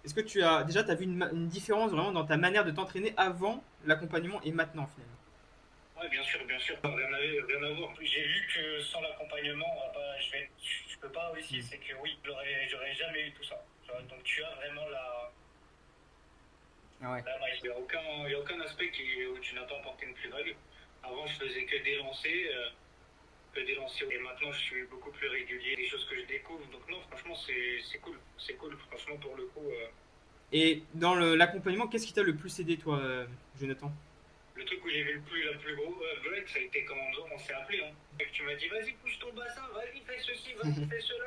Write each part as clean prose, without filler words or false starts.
Est-ce que t'as vu une différence vraiment dans ta manière de t'entraîner avant l'accompagnement et maintenant finalement? Ouais, bien sûr, rien à voir. J'ai vu que sans l'accompagnement, je peux pas aussi, Hmm. c'est que oui, j'aurais jamais eu tout ça. Tu vois, donc tu as vraiment Ah ouais. la maille. Il y a aucun aspect où tu n'as pas apporté une plus-value. Avant, je faisais que des lancers. Et maintenant, je suis beaucoup plus régulier, des choses que je découvre. Donc non, franchement, c'est cool. C'est cool, franchement, pour le coup. Et dans l'accompagnement, qu'est-ce qui t'a le plus aidé toi, Jonathan? Le truc où j'ai vu la plus gros break, ça a été quand on s'est appelé. Hein. Et que tu m'as dit, vas-y, pousse ton bassin, vas-y, fais ceci, vas-y, fais cela.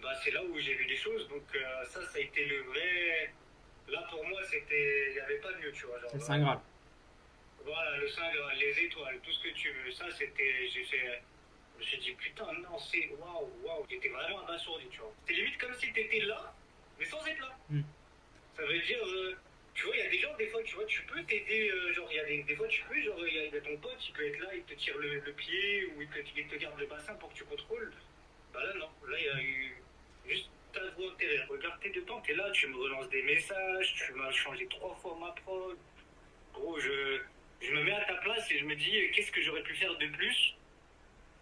Bah, c'est là où j'ai vu des choses. Donc, ça a été le vrai. Là, pour moi, c'était. Il n'y avait pas de mieux, tu vois. C'est Genre, le Saint Graal. voilà, le Saint Graal, les étoiles, tout ce que tu veux. Ça, c'était. J'ai fait. Je me suis dit, putain, non, c'est. Waouh, waouh. J'étais vraiment abasourdi, tu vois. C'était limite comme si t'étais là, mais sans être là. Hmm. Ça veut dire, tu vois, il y a des gens, des fois, tu vois, tu peux t'aider, genre, il y a des fois, tu peux, genre, il y a ton pote, il peut être là, il te tire le pied, ou il te garde le bassin pour que tu contrôles. Bah là, non. Là, il y a eu juste ta voix intérieure. Regarde tes deux temps, t'es là, tu me relances des messages, tu m'as changé 3 fois ma prod. Gros, je me mets à ta place et je me dis, qu'est-ce que j'aurais pu faire de plus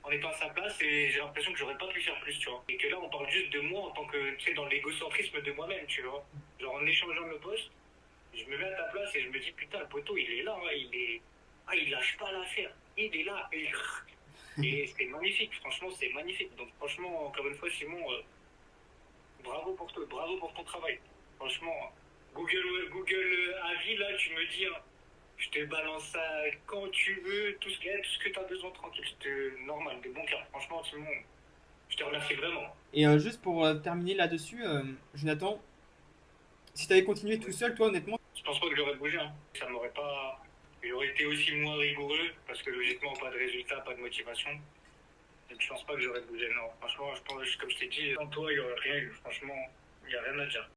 en étant à sa place et j'ai l'impression que j'aurais pas pu faire plus, tu vois. Et que là, on parle juste de moi en tant que, tu sais, dans l'égocentrisme de moi-même, tu vois. Genre, en échangeant le poste, je me mets à ta place et je me dis, putain, le poteau, il est là, hein, il lâche pas l'affaire. Il est là. Et c'est magnifique, franchement, c'est magnifique. Donc, franchement, encore une fois, Simon, bravo pour toi, bravo pour ton travail. Franchement, Google Avis, là, tu me dis, hein, je te balance ça quand tu veux, tout ce que tu as besoin, tranquille. C'était normal, de bon cœur. Franchement, Simon, je te remercie vraiment. Et juste pour terminer là-dessus, Jonathan, si t'avais continué tout Oui. seul, toi honnêtement, Je pense pas que j'aurais bougé, hein. Ça m'aurait pas. J'aurais été aussi moins rigoureux, parce que logiquement, pas de résultat, pas de motivation. Donc, je pense pas que j'aurais bougé, non. Franchement, comme je t'ai dit, sans toi, il y aurait rien eu. Franchement, il n'y a rien à dire.